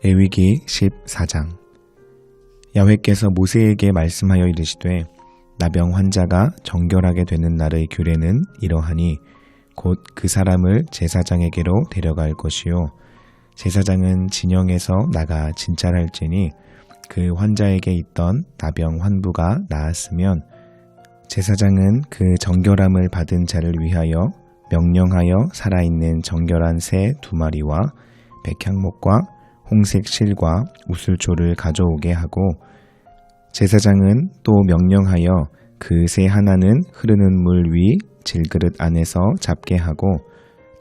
레위기 14장. 야훼께서 모세에게 말씀하여 이르시되 나병 환자가 정결하게 되는 날의 규례는 이러하니 곧 그 사람을 제사장에게로 데려갈 것이요 제사장은 진영에서 나가 진찰할지니 그 환자에게 있던 나병 환부가 나았으면 제사장은 그 정결함을 받은 자를 위하여 명령하여 살아있는 정결한 새 2마리와 백향목과 홍색 실과 우슬초를 가져오게 하고 제사장은 또 명령하여 그 새 하나는 흐르는 물 위 질그릇 안에서 잡게 하고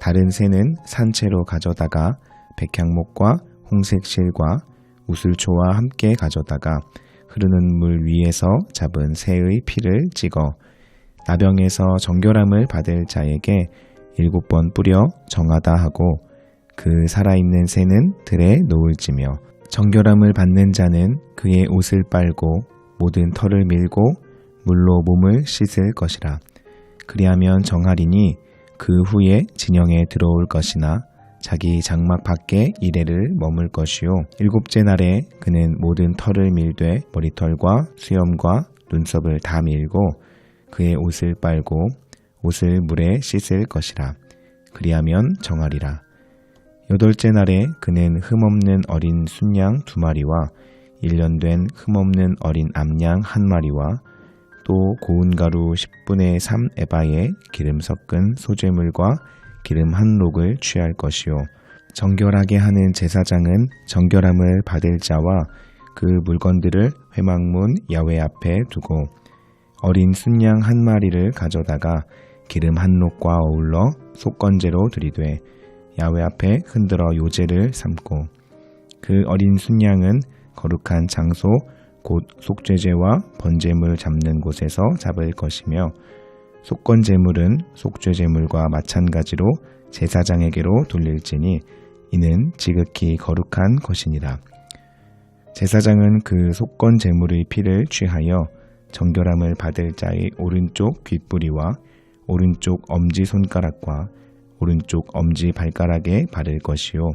다른 새는 산채로 가져다가 백향목과 홍색 실과 우슬초와 함께 가져다가 흐르는 물 위에서 잡은 새의 피를 찍어 나병에서 정결함을 받을 자에게 7번 뿌려 정하다 하고 그 살아있는 새는 들에 놓을지며 정결함을 받는 자는 그의 옷을 빨고 모든 털을 밀고 물로 몸을 씻을 것이라. 그리하면 정하리니 그 후에 진영에 들어올 것이나 자기 장막 밖에 이래를 머물 것이요 7째 날에 그는 모든 털을 밀되 머리털과 수염과 눈썹을 다 밀고 그의 옷을 빨고 옷을 물에 씻을 것이라. 그리하면 정하리라. 8째 날에 그는 흠없는 어린 순양 2마리와 1년 된 흠없는 어린 암양 1마리와 또 고운 가루 10분의 3 에바에 기름 섞은 소재물과 기름 1록을 취할 것이요 정결하게 하는 제사장은 정결함을 받을 자와 그 물건들을 회막문 야훼 앞에 두고 어린 순양 1마리를 가져다가 기름 1록과 어울러 속건제로 드리되 야훼 앞에 흔들어 요제를 삼고 그 어린 순양은 거룩한 장소 곧 속죄제와 번제물 잡는 곳에서 잡을 것이며 속건제물은 속죄제물과 마찬가지로 제사장에게로 돌릴지니 이는 지극히 거룩한 것이니라. 제사장은 그 속건제물의 피를 취하여 정결함을 받을 자의 오른쪽 귓뿌리와 오른쪽 엄지손가락과 오른쪽 엄지발가락에 바를 것이요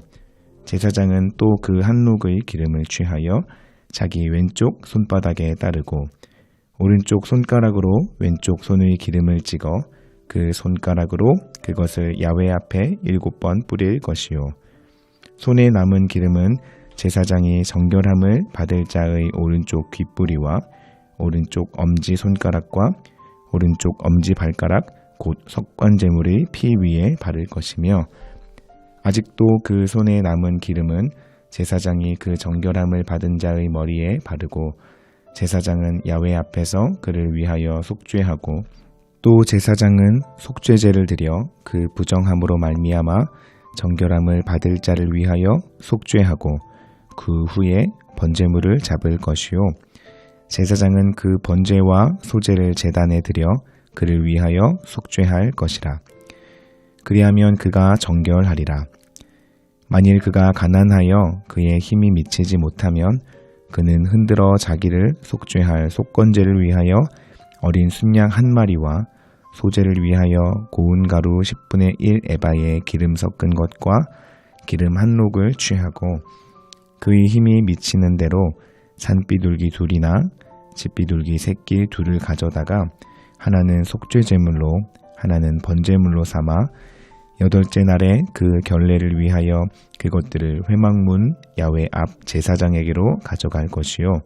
제사장은 또 그 1록의 기름을 취하여 자기 왼쪽 손바닥에 따르고 오른쪽 손가락으로 왼쪽 손의 기름을 찍어 그 손가락으로 그것을 야훼 앞에 7번 뿌릴 것이요 손에 남은 기름은 제사장이 정결함을 받을 자의 오른쪽 귓뿌리와 오른쪽 엄지손가락과 오른쪽 엄지발가락 곧 속건제물의 피 위에 바를 것이며 아직도 그 손에 남은 기름은 제사장이 그 정결함을 받은 자의 머리에 바르고 제사장은 야훼 앞에서 그를 위하여 속죄하고 또 제사장은 속죄제를 드려 그 부정함으로 말미암아 정결함을 받을 자를 위하여 속죄하고 그 후에 번제물을 잡을 것이요 제사장은 그 번제와 소제를 제단에 드려 그를 위하여 속죄할 것이라. 그리하면 그가 정결하리라. 만일 그가 가난하여 그의 힘이 미치지 못하면 그는 흔들어 자기를 속죄할 속건제를 위하여 어린 순양 1마리와 소제를 위하여 고운 가루 10분의 1 에바에 기름 섞은 것과 기름 1록을 취하고 그의 힘이 미치는 대로 산비둘기 2이나 집비둘기 새끼 2를 가져다가 하나는 속죄제물로 하나는 번제물로 삼아 8째 날에 그 결례를 위하여 그것들을 회막문 야훼 앞 제사장에게로 가져갈 것이요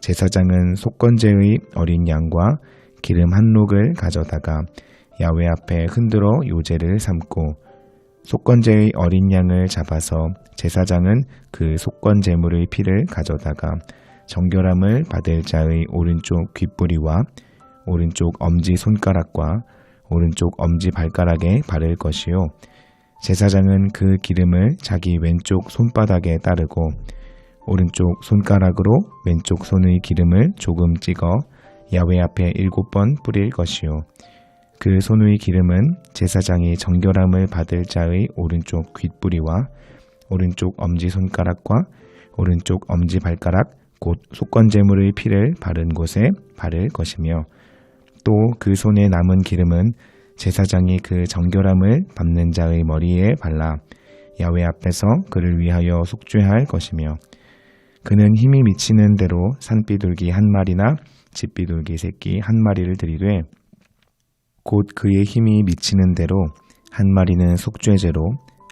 제사장은 속건제의 어린 양과 기름 1록을 가져다가 야훼 앞에 흔들어 요제를 삼고 속건제의 어린 양을 잡아서 제사장은 그 속건제물의 피를 가져다가 정결함을 받을 자의 오른쪽 귓뿌리와 오른쪽 엄지손가락과 오른쪽 엄지발가락에 바를 것이요 제사장은 그 기름을 자기 왼쪽 손바닥에 따르고 오른쪽 손가락으로 왼쪽 손의 기름을 조금 찍어 야훼 앞에 7번 뿌릴 것이요 그 손의 기름은 제사장이 정결함을 받을 자의 오른쪽 귓뿌리와 오른쪽 엄지손가락과 오른쪽 엄지발가락 곧 속건제물의 피를 바른 곳에 바를 것이며 또 그 손에 남은 기름은 제사장이 그 정결함을 받는 자의 머리에 발라 야훼 앞에서 그를 위하여 속죄할 것이며 그는 힘이 미치는 대로 산비둘기 한 마리나 집비둘기 새끼 한 마리를 드리되 곧 그의 힘이 미치는 대로 한 마리는 속죄제로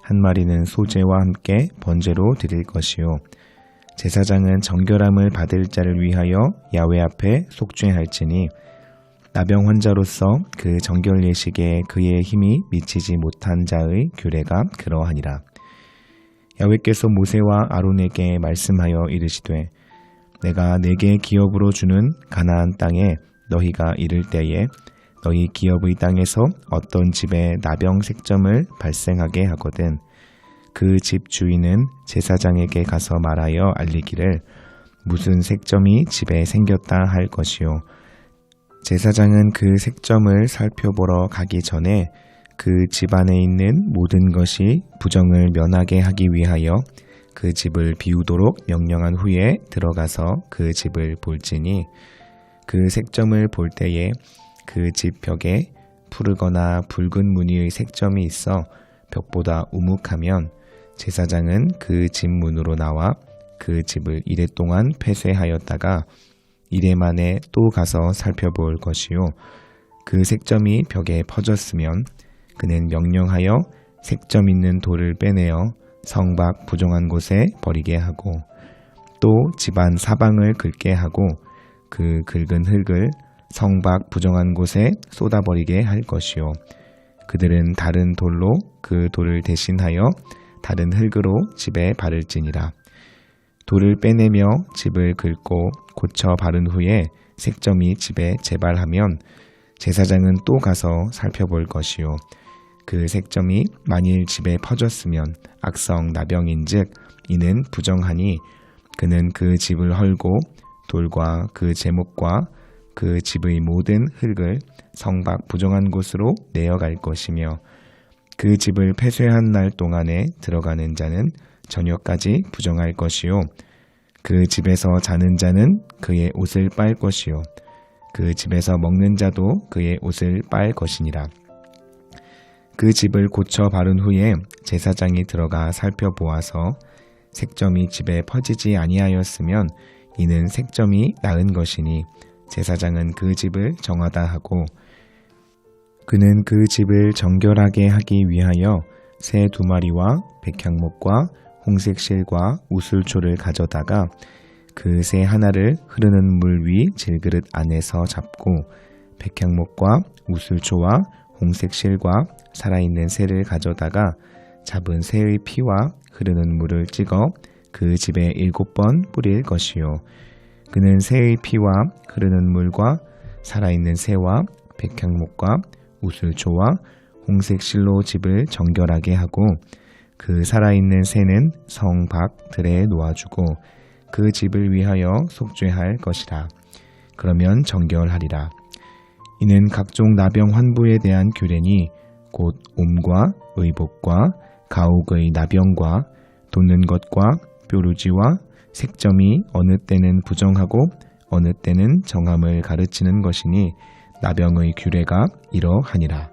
한 마리는 소제와 함께 번제로 드릴 것이요 제사장은 정결함을 받을 자를 위하여 야훼 앞에 속죄할지니 나병 환자로서 그 정결 예식에 그의 힘이 미치지 못한 자의 규례가 그러하니라. 야훼께서 모세와 아론에게 말씀하여 이르시되 내가 내게 기업으로 주는 가나안 땅에 너희가 이를 때에 너희 기업의 땅에서 어떤 집에 나병 색점을 발생하게 하거든 그 집 주인은 제사장에게 가서 말하여 알리기를 무슨 색점이 집에 생겼다 할 것이요 제사장은 그 색점을 살펴보러 가기 전에 그 집 안에 있는 모든 것이 부정을 면하게 하기 위하여 그 집을 비우도록 명령한 후에 들어가서 그 집을 볼지니 그 색점을 볼 때에 그 집 벽에 푸르거나 붉은 무늬의 색점이 있어 벽보다 우묵하면 제사장은 그 집 문으로 나와 그 집을 이레 동안 폐쇄하였다가 이레 만에 또 가서 살펴볼 것이요 그 색점이 벽에 퍼졌으면 그는 명령하여 색점 있는 돌을 빼내어 성 밖 부정한 곳에 버리게 하고 또 집안 사방을 긁게 하고 그 긁은 흙을 성 밖 부정한 곳에 쏟아버리게 할 것이요 그들은 다른 돌로 그 돌을 대신하여 다른 흙으로 집에 바를지니라. 돌을 빼내며 집을 긁고 고쳐 바른 후에 색점이 집에 재발하면 제사장은 또 가서 살펴볼 것이요 그 색점이 만일 집에 퍼졌으면 악성 나병인즉 이는 부정하니 그는 그 집을 헐고 돌과 그 제목과 그 집의 모든 흙을 성 밖 부정한 곳으로 내어갈 것이며 그 집을 폐쇄한 날 동안에 들어가는 자는 저녁까지 부정할 것이요 그 집에서 자는 자는 그의 옷을 빨 것이요 그 집에서 먹는 자도 그의 옷을 빨 것이니라. 그 집을 고쳐 바른 후에 제사장이 들어가 살펴보아서 색점이 집에 퍼지지 아니하였으면 이는 색점이 나은 것이니 제사장은 그 집을 정하다 하고 그는 그 집을 정결하게 하기 위하여 새 2마리와 백향목과 홍색 실과 우슬초를 가져다가 그 새 하나를 흐르는 물 위 질그릇 안에서 잡고 백향목과 우슬초와 홍색 실과 살아있는 새를 가져다가 잡은 새의 피와 흐르는 물을 찍어 그 집에 7번 뿌릴 것이요 그는 새의 피와 흐르는 물과 살아있는 새와 백향목과 우슬초와 홍색 실로 집을 정결하게 하고 그 살아있는 새는 성 밖 들에 놓아주고 그 집을 위하여 속죄할 것이라. 그러면 정결하리라. 이는 각종 나병 환부에 대한 규례니 곧 옴과 의복과 가옥의 나병과 돋는 것과 뾰루지와 색점이 어느 때는 부정하고 어느 때는 정함을 가르치는 것이니 나병의 규례가 이러하니라.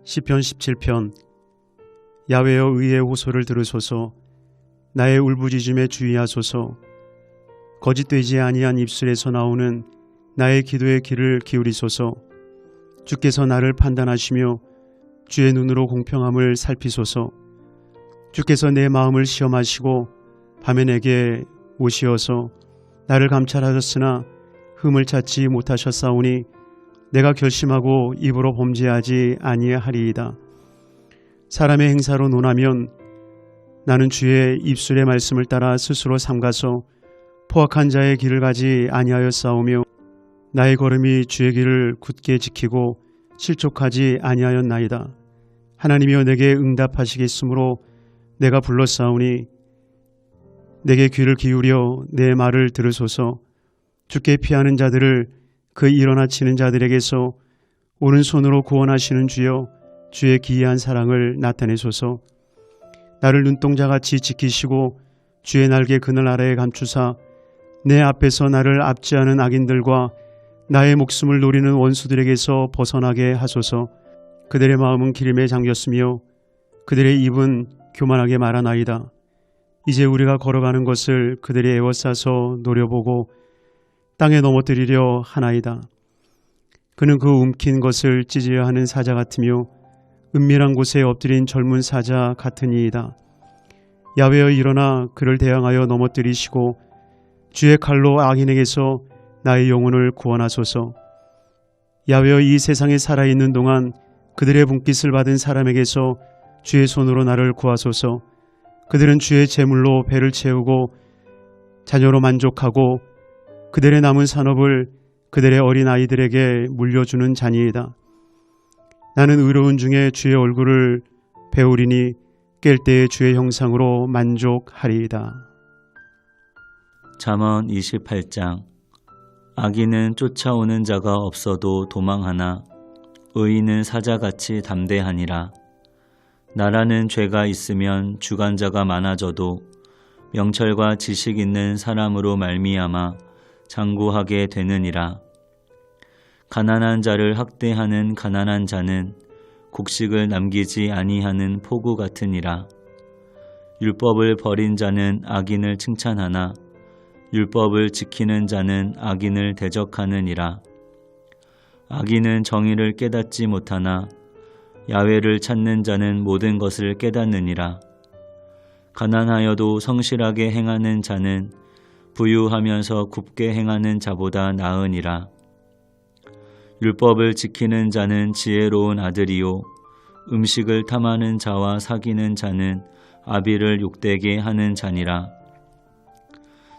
시편 17편. 야훼여 의의 호소를 들으소서. 나의 울부짖음에 주의하소서. 거짓되지 아니한 입술에서 나오는 나의 기도의 귀를 기울이소서. 주께서 나를 판단하시며 주의 눈으로 공평함을 살피소서. 주께서 내 마음을 시험하시고 밤에 내게 오시어서 나를 감찰하셨으나 흠을 찾지 못하셨사오니 내가 결심하고 입으로 범죄하지 아니하리이다. 사람의 행사로 논하면 나는 주의 입술의 말씀을 따라 스스로 삼가서 포악한 자의 길을 가지 아니하였사오며 나의 걸음이 주의 길을 굳게 지키고 실족하지 아니하였나이다. 하나님이여 내게 응답하시겠으므로 내가 불렀사오니 내게 귀를 기울여 내 말을 들으소서. 주께 피하는 자들을 그 일어나 치는 자들에게서 오른손으로 구원하시는 주여 주의 기이한 사랑을 나타내소서. 나를 눈동자같이 지키시고 주의 날개 그늘 아래에 감추사 내 앞에서 나를 압제하는 악인들과 나의 목숨을 노리는 원수들에게서 벗어나게 하소서. 그들의 마음은 기름에 잠겼으며 그들의 입은 교만하게 말하나이다. 이제 우리가 걸어가는 것을 그들이 에워싸서 노려보고 땅에 넘어뜨리려 하나이다. 그는 그 움킨 것을 찢으려 하는 사자 같으며 은밀한 곳에 엎드린 젊은 사자 같으니이다. 야훼여 일어나 그를 대항하여 넘어뜨리시고 주의 칼로 악인에게서 나의 영혼을 구원하소서. 야훼여 이 세상에 살아있는 동안 그들의 분깃을 받은 사람에게서 주의 손으로 나를 구하소서. 그들은 주의 제물로 배를 채우고 자녀로 만족하고 그들의 남은 산업을 그들의 어린 아이들에게 물려주는 자니이다. 나는 의로운 중에 주의 얼굴을 배우리니 깰 때에 주의 형상으로 만족하리이다. 잠언 28장. 악인은 쫓아오는 자가 없어도 도망하나 의인은 사자같이 담대하니라. 나라는 죄가 있으면 주관자가 많아져도 명철과 지식 있는 사람으로 말미암아 장구하게 되느니라. 가난한 자를 학대하는 가난한 자는 곡식을 남기지 아니하는 포구 같으니라. 율법을 버린 자는 악인을 칭찬하나 율법을 지키는 자는 악인을 대적하느니라. 악인은 정의를 깨닫지 못하나 야훼를 찾는 자는 모든 것을 깨닫느니라. 가난하여도 성실하게 행하는 자는 부유하면서 굽게 행하는 자보다 나으니라. 율법을 지키는 자는 지혜로운 아들이요 음식을 탐하는 자와 사귀는 자는 아비를 욕되게 하는 자니라.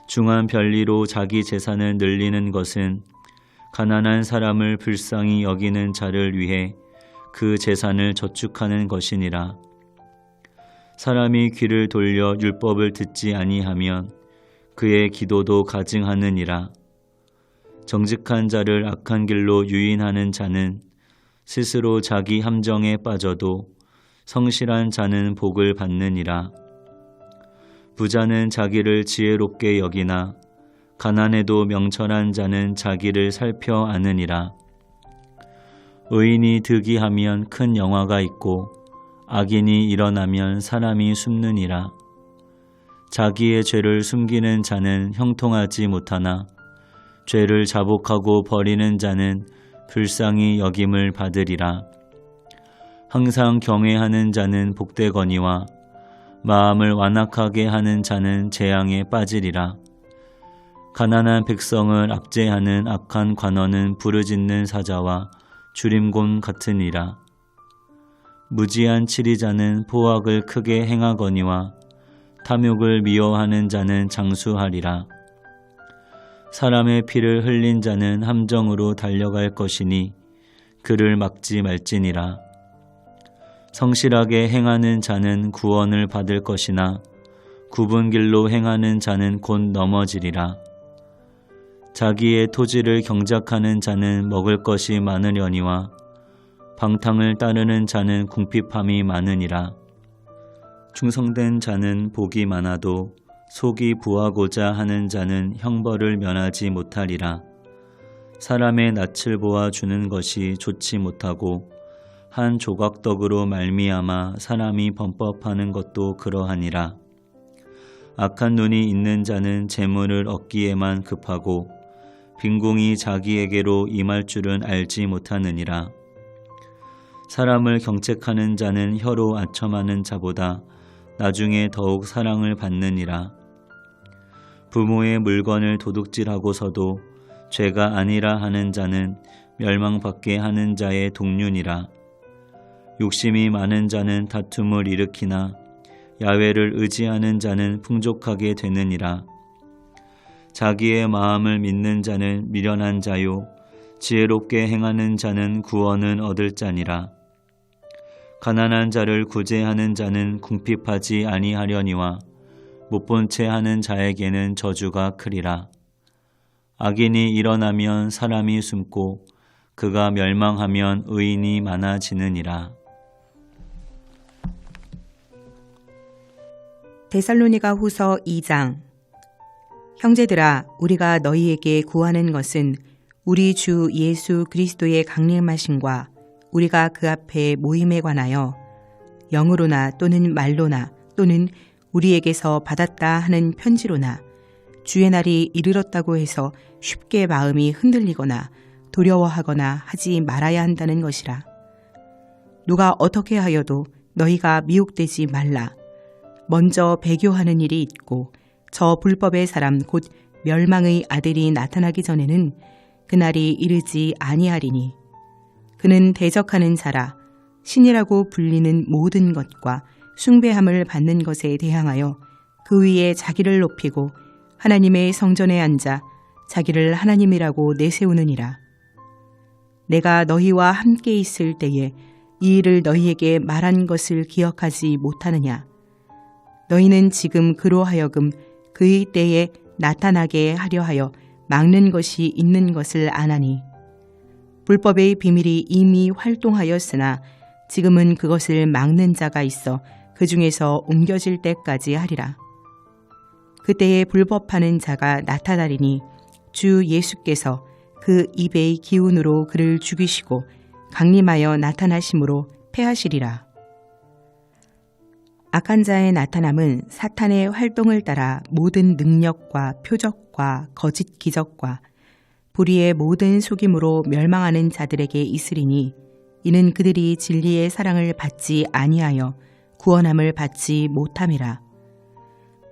중한 별리로 자기 재산을 늘리는 것은 가난한 사람을 불쌍히 여기는 자를 위해 그 재산을 저축하는 것이니라. 사람이 귀를 돌려 율법을 듣지 아니하면 그의 기도도 가증하느니라. 정직한 자를 악한 길로 유인하는 자는 스스로 자기 함정에 빠져도 성실한 자는 복을 받느니라. 부자는 자기를 지혜롭게 여기나 가난해도 명철한 자는 자기를 살펴 아느니라. 의인이 득이하면 큰 영화가 있고 악인이 일어나면 사람이 숨느니라. 자기의 죄를 숨기는 자는 형통하지 못하나 죄를 자복하고 버리는 자는 불쌍히 여김을 받으리라. 항상 경외하는 자는 복되거니와 마음을 완악하게 하는 자는 재앙에 빠지리라. 가난한 백성을 압제하는 악한 관원은 부르짖는 사자와 주림곤 같으니라. 무지한 치리자는 포악을 크게 행하거니와 탐욕을 미워하는 자는 장수하리라. 사람의 피를 흘린 자는 함정으로 달려갈 것이니 그를 막지 말지니라. 성실하게 행하는 자는 구원을 받을 것이나 굽은 길로 행하는 자는 곧 넘어지리라. 자기의 토지를 경작하는 자는 먹을 것이 많으려니와 방탕을 따르는 자는 궁핍함이 많으니라. 충성된 자는 복이 많아도 속이 부하고자 하는 자는 형벌을 면하지 못하리라. 사람의 낯을 보아 주는 것이 좋지 못하고 한 조각떡으로 말미암아 사람이 범법하는 것도 그러하니라. 악한 눈이 있는 자는 재물을 얻기에만 급하고 빈궁이 자기에게로 임할 줄은 알지 못하느니라. 사람을 경책하는 자는 혀로 아첨하는 자보다 나중에 더욱 사랑을 받느니라. 부모의 물건을 도둑질하고서도 죄가 아니라 하는 자는 멸망받게 하는 자의 동륜이라. 욕심이 많은 자는 다툼을 일으키나 야훼를 의지하는 자는 풍족하게 되느니라. 자기의 마음을 믿는 자는 미련한 자요 지혜롭게 행하는 자는 구원은 얻을 자니라. 가난한 자를 구제하는 자는 궁핍하지 아니하려니와 못본 채 하는 자에게는 저주가 크리라. 악인이 일어나면 사람이 숨고 그가 멸망하면 의인이 많아지느니라. 데살로니가 후서 2장. 형제들아, 우리가 너희에게 구하는 것은 우리 주 예수 그리스도의 강림하심과 우리가 그 앞에 모임에 관하여 영으로나 또는 말로나 또는 우리에게서 받았다 하는 편지로나 주의 날이 이르렀다고 해서 쉽게 마음이 흔들리거나 두려워하거나 하지 말아야 한다는 것이라. 누가 어떻게 하여도 너희가 미혹되지 말라. 먼저 배교하는 일이 있고 저 불법의 사람 곧 멸망의 아들이 나타나기 전에는 그날이 이르지 아니하리니 그는 대적하는 자라. 신이라고 불리는 모든 것과 숭배함을 받는 것에 대항하여 그 위에 자기를 높이고 하나님의 성전에 앉아 자기를 하나님이라고 내세우느니라. 내가 너희와 함께 있을 때에 이 일을 너희에게 말한 것을 기억하지 못하느냐. 너희는 지금 그로 하여금 그의 때에 나타나게 하려 하여 막는 것이 있는 것을 아나니 불법의 비밀이 이미 활동하였으나 지금은 그것을 막는 자가 있어 그 중에서 옮겨질 때까지 하리라. 그때에 불법하는 자가 나타나리니 주 예수께서 그 입의 기운으로 그를 죽이시고 강림하여 나타나심으로 패하시리라. 악한 자의 나타남은 사탄의 활동을 따라 모든 능력과 표적과 거짓 기적과 불의의 모든 속임으로 멸망하는 자들에게 있으리니 이는 그들이 진리의 사랑을 받지 아니하여 구원함을 받지 못함이라.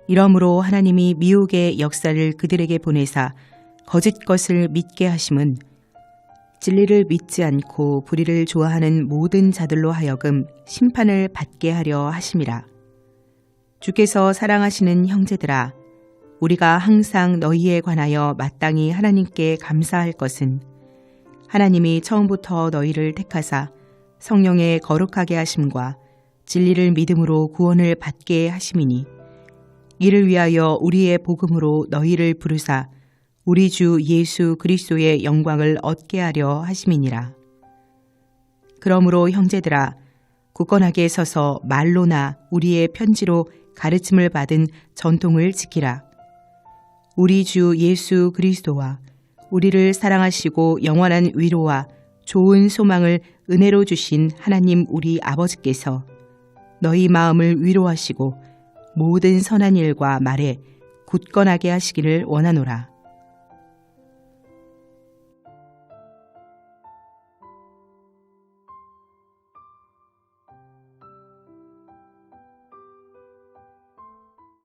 이러므로 하나님이 미혹의 역사를 그들에게 보내사 거짓 것을 믿게 하심은 진리를 믿지 않고 불의를 좋아하는 모든 자들로 하여금 심판을 받게 하려 하심이라. 주께서 사랑하시는 형제들아, 우리가 항상 너희에 관하여 마땅히 하나님께 감사할 것은 하나님이 처음부터 너희를 택하사 성령의 거룩하게 하심과 진리를 믿음으로 구원을 받게 하심이니 이를 위하여 우리의 복음으로 너희를 부르사 우리 주 예수 그리스도의 영광을 얻게 하려 하심이니라. 그러므로 형제들아, 굳건하게 서서 말로나 우리의 편지로 가르침을 받은 전통을 지키라. 우리 주 예수 그리스도와 우리를 사랑하시고 영원한 위로와 좋은 소망을 은혜로 주신 하나님 우리 아버지께서 너희 마음을 위로하시고 모든 선한 일과 말에 굳건하게 하시기를 원하노라.